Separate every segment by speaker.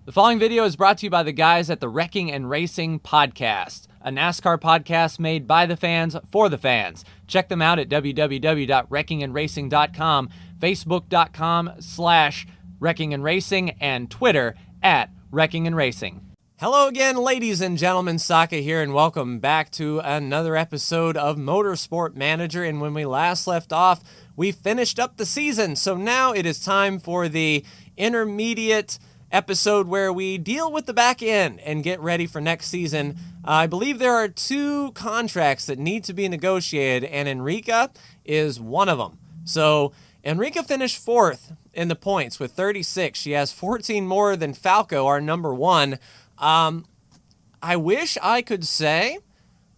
Speaker 1: The following video is brought to you by the guys at the Wrecking and Racing Podcast, a NASCAR podcast made by the fans for the fans. Check them out at www.wreckingandracing.com, facebook.com/wreckingandracing, and Twitter at Wrecking and Racing. Hello again, ladies and gentlemen, Saka here, and welcome back to another episode of Motorsport Manager. And when we last left off, we finished up the season, so now it is time for the intermediate episode where we deal with the back end and get ready for next season. I believe there are two contracts that need to be negotiated, and Enrica is one of them. So Enrica finished 4th in the points with 36. She has 14 more than Falco, our number one. I wish I could say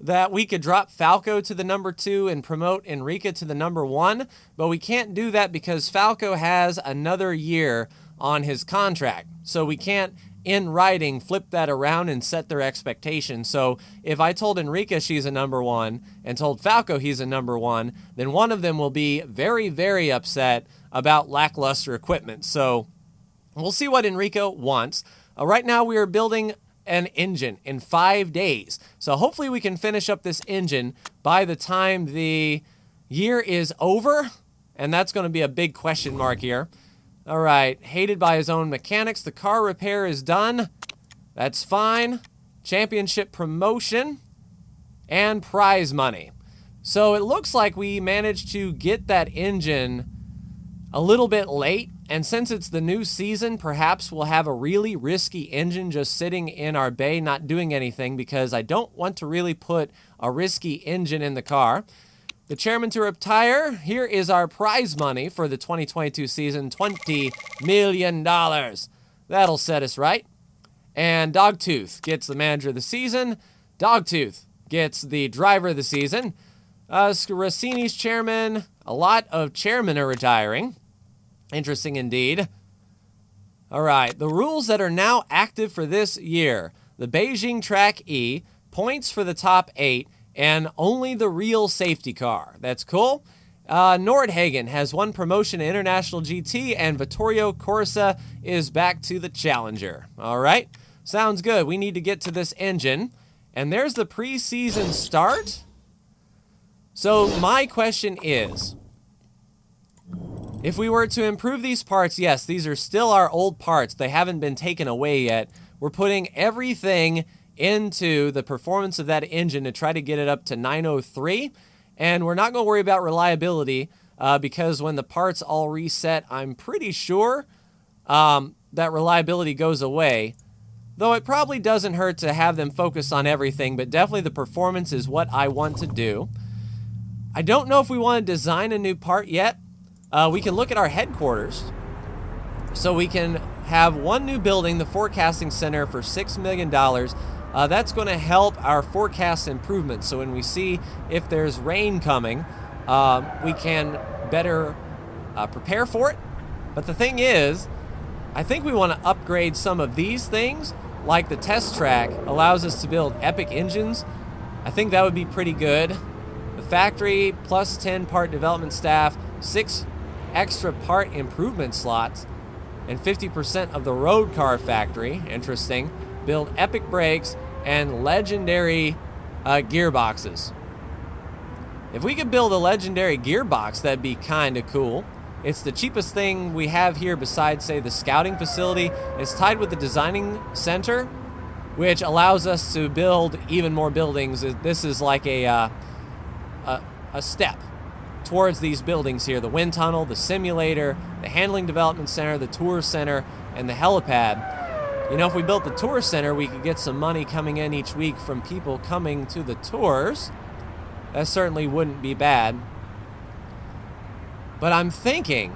Speaker 1: that we could drop Falco to the number 2 and promote Enrica to the number 1, but we can't do that because Falco has another year on his contract. So we can't, in writing, flip that around and set their expectations. So if I told Enrica she's a number 1 and told Falco he's a number 1, then one of them will be very, very upset about lackluster equipment. So we'll see what Enrica wants. Right now we are building an engine in 5 days. So hopefully we can finish up this engine by the time the year is over. And that's going to be a big question mark here. All right, hated by his own mechanics. The car repair is done. That's fine. Championship promotion and prize money. So it looks like we managed to get that engine a little bit late. And since it's the new season, perhaps we'll have a really risky engine just sitting in our bay, not doing anything, because I don't want to really put a risky engine in the car. The chairman to retire. Here is our prize money for the 2022 season, $20 million. That'll set us right. And Dogtooth gets the manager of the season. Dogtooth gets the driver of the season. Rossini's chairman. A lot of chairmen are retiring. Interesting indeed. All right, the rules that are now active for this year. The Beijing Track E, points for the top 8, and only the real safety car. That's cool. Nordhagen has won promotion to International GT, and Vittorio Corsa is back to the Challenger. All right, sounds good. We need to get to this engine. And there's the preseason start. So my question is, if we were to improve these parts, yes, these are still our old parts. They haven't been taken away yet. We're putting everything into the performance of that engine to try to get it up to 903. And we're not going to worry about reliability because when the parts all reset, I'm pretty sure that reliability goes away. Though it probably doesn't hurt to have them focus on everything, but definitely the performance is what I want to do. I don't know if we want to design a new part yet. We can look at our headquarters. So we can have one new building, the forecasting center, for $6 million. That's going to help our forecast improvements. So when we see if there's rain coming, we can better prepare for it. But the thing is, I think we want to upgrade some of these things, like the test track allows us to build epic engines. I think that would be pretty good. The factory, plus 10 part development staff, 6 extra part improvement slots, and 50% of the road car factory. Interesting. Build epic brakes and legendary gearboxes. If we could build a legendary gearbox, that'd be kind of cool. It's the cheapest thing we have here besides, say, the scouting facility. It's tied with the designing center, which allows us to build even more buildings. This is like a step towards these buildings here. The wind tunnel, the simulator, the handling development center, the tour center, and the helipad. You know, if we built the tour center, we could get some money coming in each week from people coming to the tours. That certainly wouldn't be bad. But I'm thinking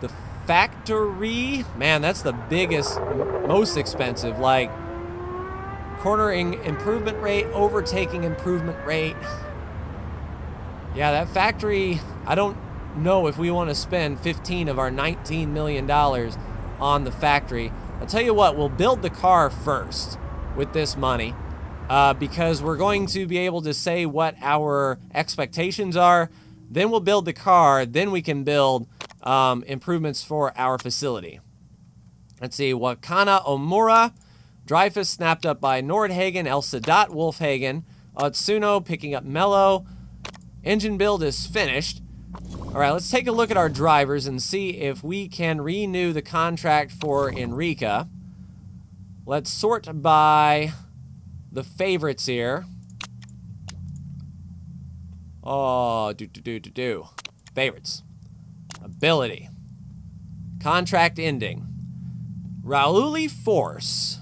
Speaker 1: the factory, man, that's the biggest, most expensive. Like cornering improvement rate, overtaking improvement rate. Yeah, that factory, I don't know if we want to spend 15 of our $19 million on the factory. I'll tell you what, we'll build the car first with this money because we're going to be able to say what our expectations are. Then we'll build the car. Then we can build improvements for our facility. Let's see, Wakana Omura. Dreyfus snapped up by Nordhagen. El Sadat Wolfhagen. Otsuno picking up Mello. Engine build is finished. All right, let's take a look at our drivers and see if we can renew the contract for Enrica. Let's sort by the favorites here. Oh, favorites. Ability. Contract ending. Rauli Force.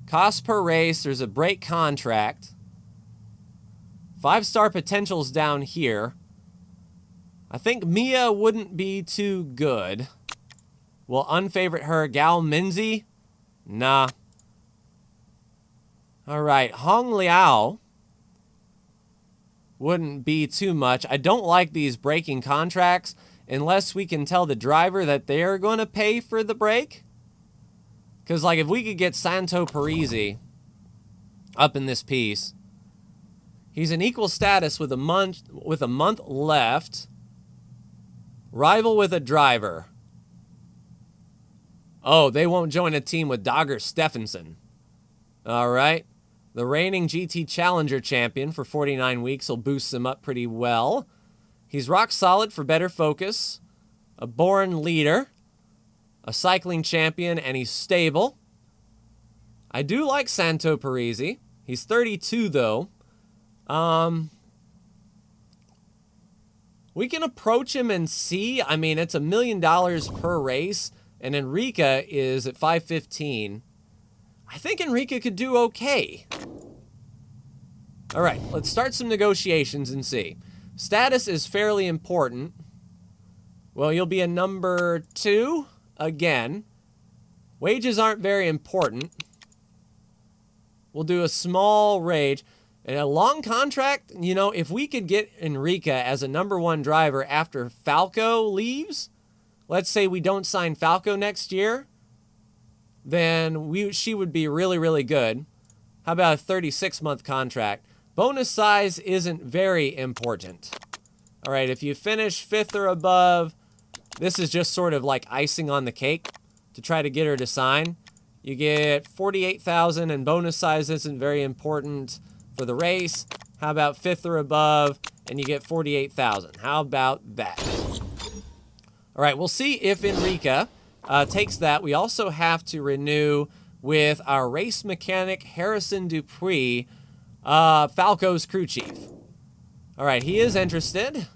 Speaker 1: Cost per race, there's a break contract. 5-star potentials down here. I think Mia wouldn't be too good. We'll unfavorite her. Gal Minzy? Nah. Alright, Hong Liao wouldn't be too much. I don't like these breaking contracts unless we can tell the driver that they're going to pay for the break. Because, like, if we could get Santo Parisi up in this piece, he's in equal status with a month left. Rival with a driver. Oh, they won't join a team with Dogger Stephenson. All right. The reigning GT Challenger champion for 49 weeks will boost him up pretty well. He's rock solid for better focus. A born leader. A cycling champion, and he's stable. I do like Santo Parisi. He's 32, though. We can approach him and see. I mean, it's $1 million per race, and Enrica is at 515. I think Enrica could do okay. All right, let's start some negotiations and see. Status is fairly important. Well, you'll be a number 2 again. Wages aren't very important. We'll do a small wage. And a long contract, you know, if we could get Enrica as a number 1 driver after Falco leaves, let's say we don't sign Falco next year, then she would be really, really good. How about a 36-month contract? Bonus size isn't very important. All right, if you finish 5th or above, this is just sort of like icing on the cake to try to get her to sign. You get 48,000, and bonus size isn't very important for the race. How about 5th or above, and you get 48,000. How about that? All right, we'll see if Enrica takes that. We also have to renew with our race mechanic, Harrison Dupuis, Falco's crew chief. All right, he is interested.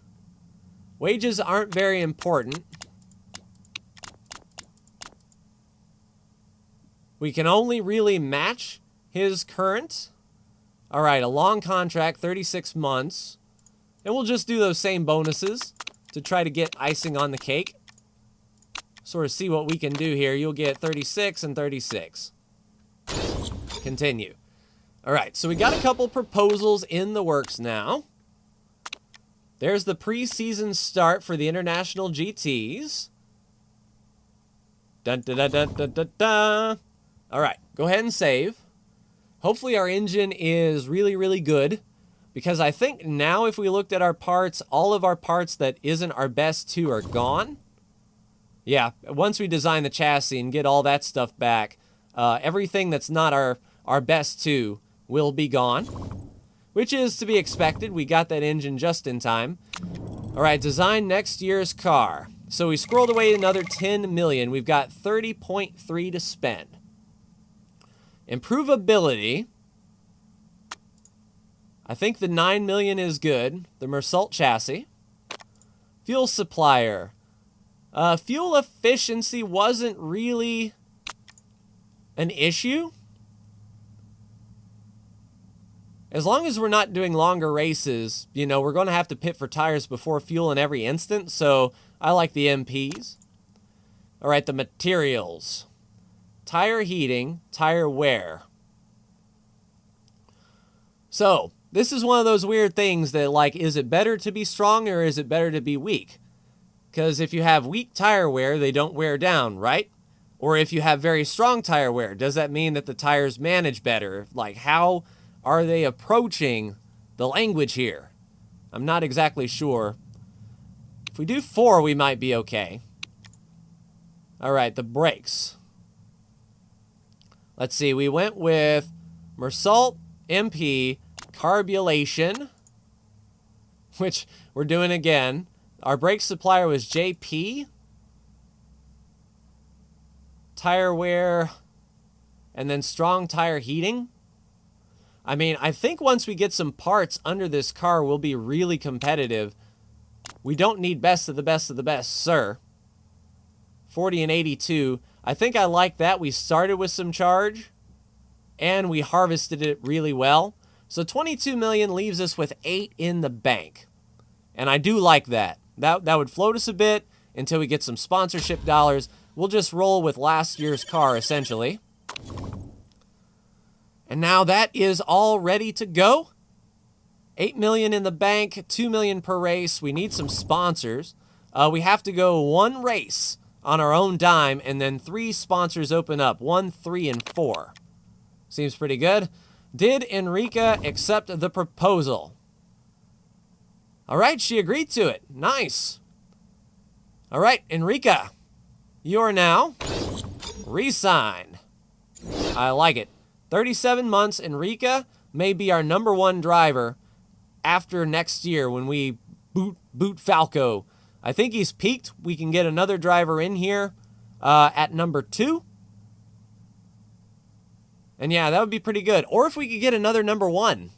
Speaker 1: Wages aren't very important. We can only really match his current. All right, a long contract, 36 months. And we'll just do those same bonuses to try to get icing on the cake. Sort of see what we can do here. You'll get 36 and 36. Continue. All right, so we got a couple proposals in the works now. There's the preseason start for the International GTs. Dun, dun, dun, dun, dun, dun, dun. All right, go ahead and save. Hopefully our engine is really, really good, because I think now if we looked at our parts, all of our parts that isn't our best 2 are gone. Yeah, once we design the chassis and get all that stuff back, everything that's not our best 2 will be gone, which is to be expected. We got that engine just in time. All right, design next year's car. So we scrolled away another 10 million. We've got 30.3 to spend. Improvability. I think the 9 million is good. The Mersault chassis. Fuel supplier. Fuel efficiency wasn't really an issue. As long as we're not doing longer races, you know, we're going to have to pit for tires before fuel in every instance, so I like the MPs. All right, the materials. Tire heating, tire wear. So, this is one of those weird things that, like, is it better to be strong or is it better to be weak? Because if you have weak tire wear, they don't wear down, right? Or if you have very strong tire wear, does that mean that the tires manage better? Like, how are they approaching the language here? I'm not exactly sure. If we do 4, we might be okay. All right, the brakes. Let's see. We went with Mersault MP Carbulation, which we're doing again. Our brake supplier was JP. Tire wear, and then strong tire heating. I mean, I think once we get some parts under this car, we'll be really competitive. We don't need best of the best of the best, sir. 40 and 82. I think I like that. We started with some charge, and we harvested it really well. So 22 million leaves us with 8 in the bank. And I do like that. That would float us a bit until we get some sponsorship dollars. We'll just roll with last year's car, essentially. And now that is all ready to go. 8 million in the bank, 2 million per race. We need some sponsors. We have to go 1 race on our own dime, and then 3 sponsors open up. 1, 3, and 4. Seems pretty good. Did Enrica accept the proposal? All right, she agreed to it. Nice. All right, Enrica, you are now re-signed. I like it. 37 months, Enrica may be our #1 driver after next year when we boot Falco. I think he's peaked. We can get another driver in here at #2. And yeah, that would be pretty good. Or if we could get another #1.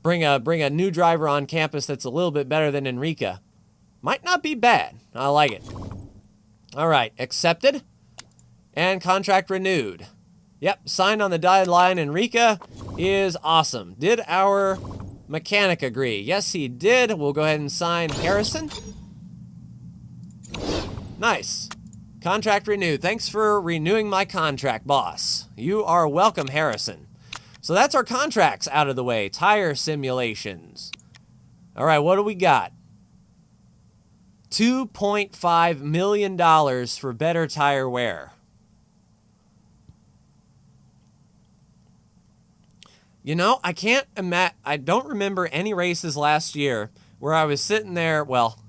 Speaker 1: Bring a new driver on campus that's a little bit better than Enrica. Might not be bad. I like it. All right, accepted. And contract renewed. Yep, signed on the dotted line. Enrica is awesome. Did our mechanic agree? Yes, he did. We'll go ahead and sign Harrison. Nice. Contract renewed. Thanks for renewing my contract, boss. You are welcome, Harrison. So that's our contracts out of the way. Tire simulations. All right, what do we got? $2.5 million for better tire wear. You know, I don't remember any races last year where I was sitting there. Well,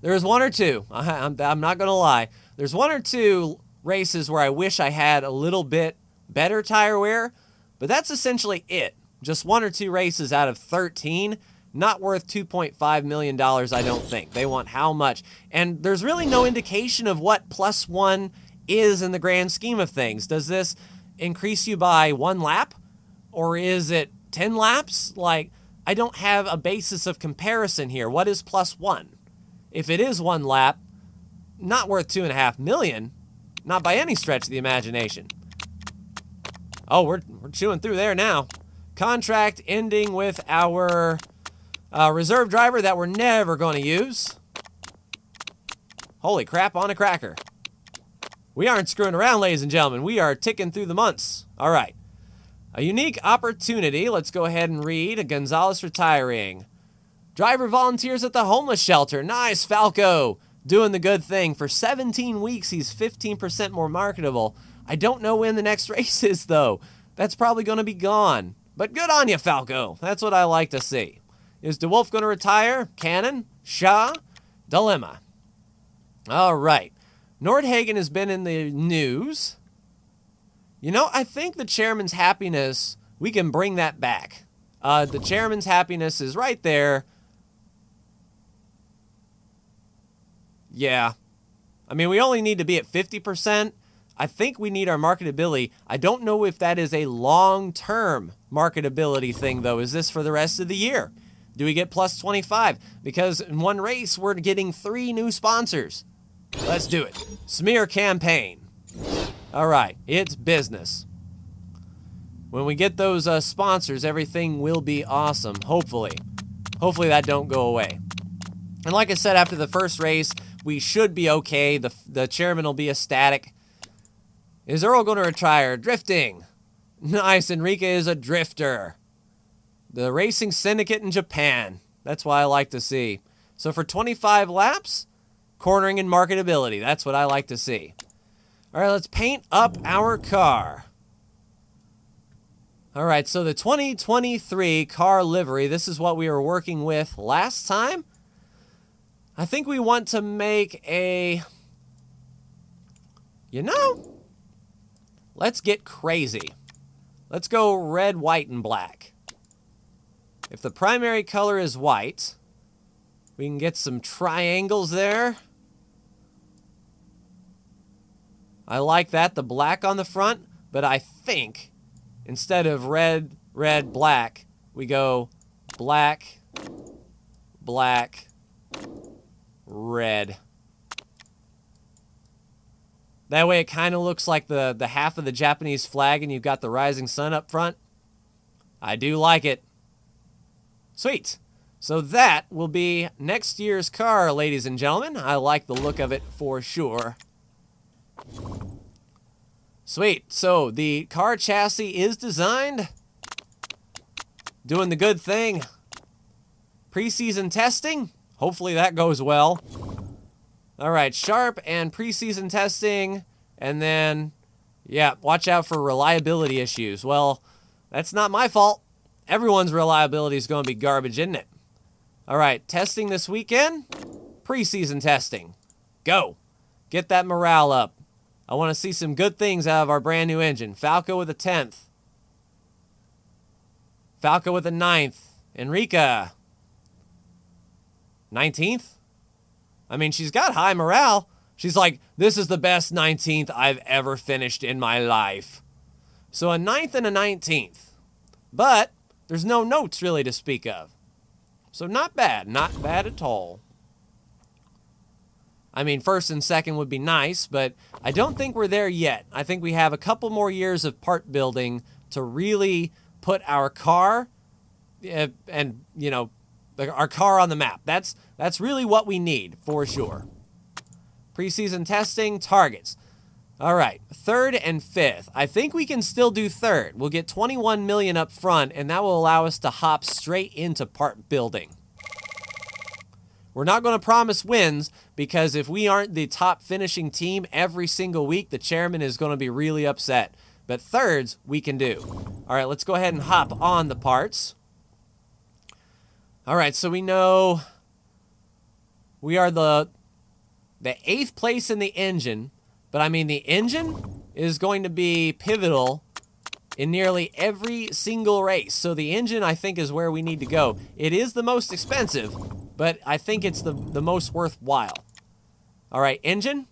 Speaker 1: there was 1 or 2. I'm not going to lie. There's 1 or 2 races where I wish I had a little bit better tire wear, but that's essentially it. Just 1 or 2 races out of 13. Not worth $2.5 million, I don't think. They want how much? And there's really no indication of what +1 is in the grand scheme of things. Does this increase you by 1 lap? Or is it 10 laps? Like, I don't have a basis of comparison here. What is +1? If it is 1 lap, not worth $2.5 million. Not by any stretch of the imagination. Oh, we're chewing through there now. Contract ending with our reserve driver that we're never going to use. Holy crap on a cracker. We aren't screwing around, ladies and gentlemen. We are ticking through the months. All right. A unique opportunity. Let's go ahead and read. Gonzalez retiring. Driver volunteers at the homeless shelter. Nice, Falco. Doing the good thing. For 17 weeks, he's 15% more marketable. I don't know when the next race is, though. That's probably going to be gone. But good on you, Falco. That's what I like to see. Is DeWolf going to retire? Cannon? Shaw? Dilemma. All right. Nordhagen has been in the news. You know, I think the chairman's happiness, we can bring that back. The chairman's happiness is right there. Yeah. I mean, we only need to be at 50%. I think we need our marketability. I don't know if that is a long-term marketability thing, though. Is this for the rest of the year? Do we get +25? Because in 1 race, we're getting 3 new sponsors. Let's do it. Smear campaign. All right, it's business. When we get those sponsors, everything will be awesome, hopefully. Hopefully that don't go away. And like I said, after the first race, we should be okay. The chairman will be ecstatic. Is Earl going to retire? Drifting. Nice, Enrique is a drifter. The Racing Syndicate in Japan. That's what I like to see. So for 25 laps, cornering and marketability. That's what I like to see. All right, let's paint up our car. All right, so the 2023 car livery, this is what we were working with last time. I think we want to make a You know, let's get crazy. Let's go red, white, and black. If the primary color is white, we can get some triangles there. I like that, the black on the front, but I think instead of red, red, black, we go black, black, red. That way it kind of looks like the half of the Japanese flag and you've got the rising sun up front. I do like it. Sweet. So that will be next year's car, ladies and gentlemen. I like the look of it for sure. Sweet. So the car chassis is designed. Doing the good thing. Preseason testing. Hopefully that goes well. All right, sharp and preseason testing, and then, yeah, watch out for reliability issues. Well, that's not my fault. Everyone's reliability is going to be garbage, isn't it? All right, testing this weekend, preseason testing. Go. Get that morale up. I want to see some good things out of our brand new engine. Falco with a 10th. Falco with a 9th. Enrica. 19th? I mean, she's got high morale. She's like, this is the best 19th I've ever finished in my life. So a 9th and a 19th. But there's no notes really to speak of. So not bad. Not bad at all. I mean, first and second would be nice, but I don't think we're there yet. I think we have a couple more years of part building to really put our car and, you know, our car on the map. That's really what we need, for sure. Preseason testing, targets. All right, 3rd and 5th. I think we can still do 3rd. We'll get 21 million up front, and that will allow us to hop straight into part building. We're not going to promise wins, because if we aren't the top finishing team every single week, the chairman is going to be really upset. But 3rds, we can do. All right, let's go ahead and hop on the parts. All right, so we know we are the 8th place in the engine, but I mean the engine is going to be pivotal in nearly every single race. So the engine, I think, is where we need to go. It is the most expensive, but I think it's the most worthwhile. All right, engine,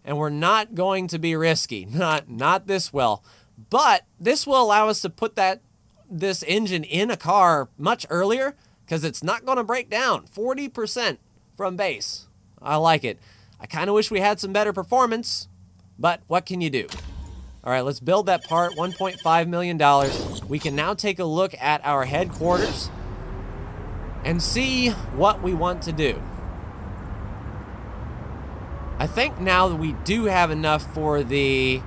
Speaker 1: and we're not going to be risky, not this well, but this will allow us to put this engine in a car much earlier, because it's not going to break down. 40% from base. I like it. I kind of wish we had some better performance, but what can you do? All right, let's build that part, $1.5 million. We can now take a look at our headquarters and see what we want to do. I think now that we do have enough for the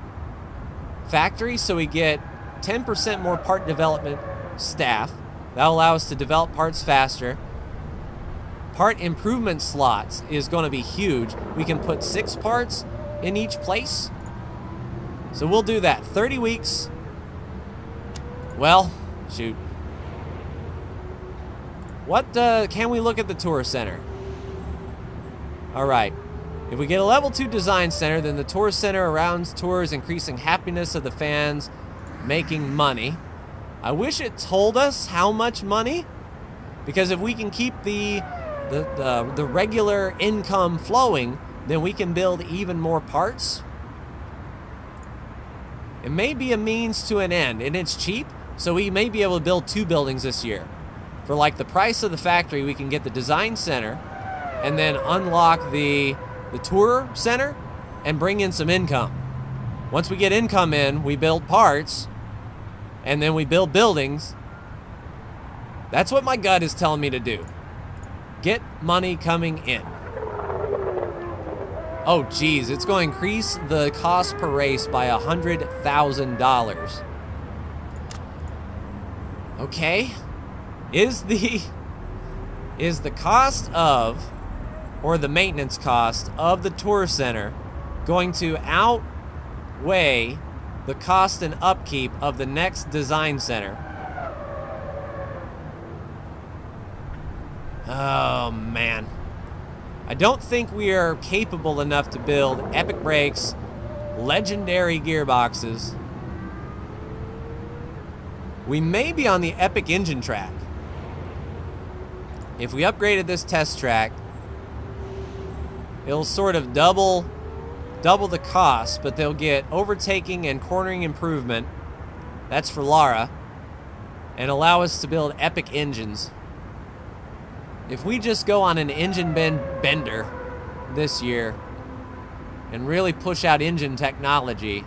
Speaker 1: factory, so we get 10% more part development staff. That'll allow us to develop parts faster. Part improvement slots is going to be huge. We can put 6 parts in each place. So we'll do that. 30 weeks. Well, shoot. What can we look at the tour center? All right. If we get a level 2 design center, then the tour center around tours, increasing happiness of the fans, making money. I wish it told us how much money, because if we can keep the regular income flowing, then we can build even more parts. It may be a means to an end, and it's cheap, so we may be able to build 2 buildings this year. For like the price of the factory, we can get the design center and then unlock the tour center and bring in some income. Once we get income in, we build parts, and then we build buildings. That's what my gut is telling me to do. Get money coming in. Oh, geez, it's going to increase the cost per race by $100,000. Okay. Is the cost of, or the maintenance cost of the tour center going to outweigh the cost and upkeep of the next design center? Oh, man. I don't think we are capable enough to build epic brakes legendary gearboxes. We may be on the epic engine track. If we upgraded this test track, it'll sort of double the cost, but they'll get overtaking and cornering improvement. That's for Lara. And allow us to build epic engines. If we just go on an engine bender this year and really push out engine technology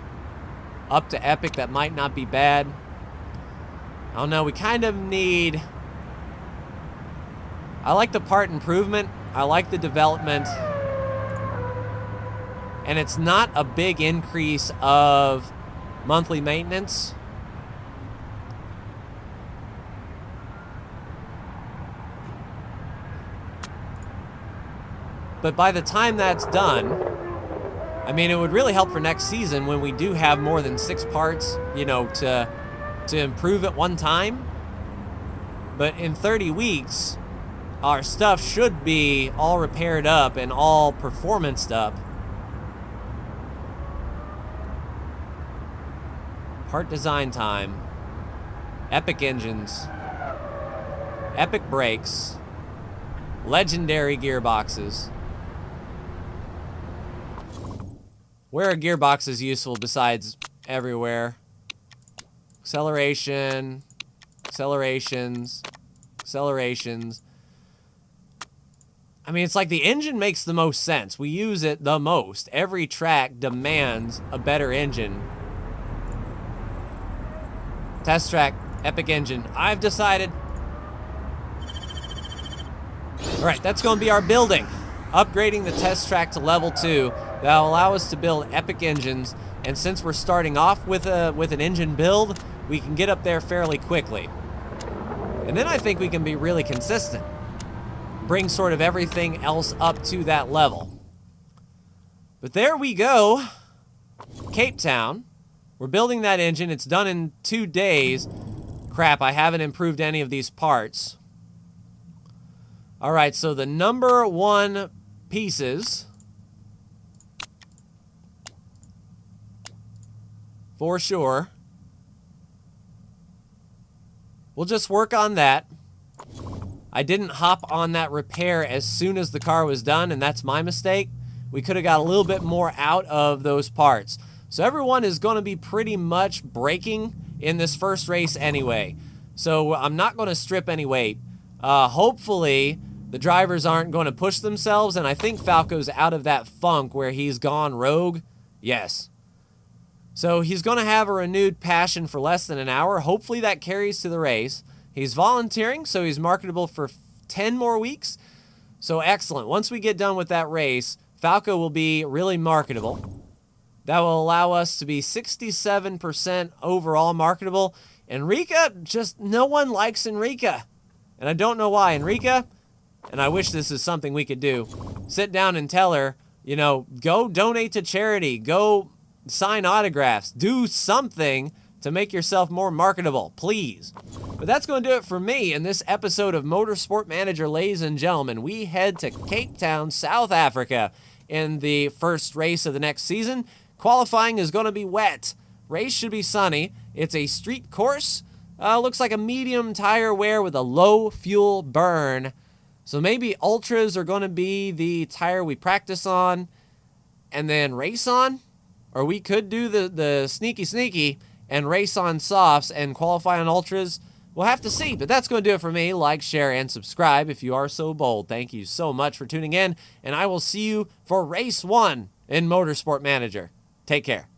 Speaker 1: up to epic, that might not be bad. I don't know, we kind of need... I like the part improvement. I like the development. And it's not a big increase of monthly maintenance. But by the time that's done, I mean, it would really help for next season when we do have more than 6 parts, you know, to improve at one time. But in 30 weeks, our stuff should be all repaired up and all performanced up. Part design time. Epic engines. Epic brakes. Legendary gearboxes. Where are gearboxes useful besides everywhere? Acceleration, accelerations, accelerations. I mean, it's like the engine makes the most sense. We use it the most. Every track demands a better engine. Test track, epic engine. I've decided. All right, that's going to be our building. Upgrading the test track to level 2. That'll allow us to build epic engines. And since we're starting off with an engine build, we can get up there fairly quickly. And then I think we can be really consistent. Bring sort of everything else up to that level. But there we go. Cape Town. We're building that engine. It's done in 2 days. Crap, I haven't improved any of these parts. All right, so the number 1 pieces, for sure. We'll just work on that. I didn't hop on that repair as soon as the car was done, and that's my mistake. We could have got a little bit more out of those parts. So everyone is going to be pretty much braking in this first race anyway. So I'm not going to strip any weight. Hopefully, the drivers aren't going to push themselves, and I think Falco's out of that funk where he's gone rogue. Yes. So he's going to have a renewed passion for less than an hour. Hopefully that carries to the race. He's volunteering, so he's marketable for 10 more weeks. So excellent. Once we get done with that race, Falco will be really marketable. That will allow us to be 67% overall marketable. Enrica, just no one likes Enrica. And I don't know why. Enrica, and I wish this is something we could do, sit down and tell her, you know, go donate to charity, go sign autographs, do something to make yourself more marketable, please. But that's going to do it for me in this episode of Motorsport Manager, ladies and gentlemen. We head to Cape Town, South Africa in the first race of the next season. Qualifying is going to be wet. Race should be sunny. It's a street course. Looks like a medium tire wear with a low fuel burn. So maybe Ultras are going to be the tire we practice on and then race on. Or we could do the sneaky and race on softs and qualify on Ultras. We'll have to see, but that's going to do it for me. Like, share, and subscribe if you are so bold. Thank you so much for tuning in, and I will see you for race 1 in Motorsport Manager. Take care.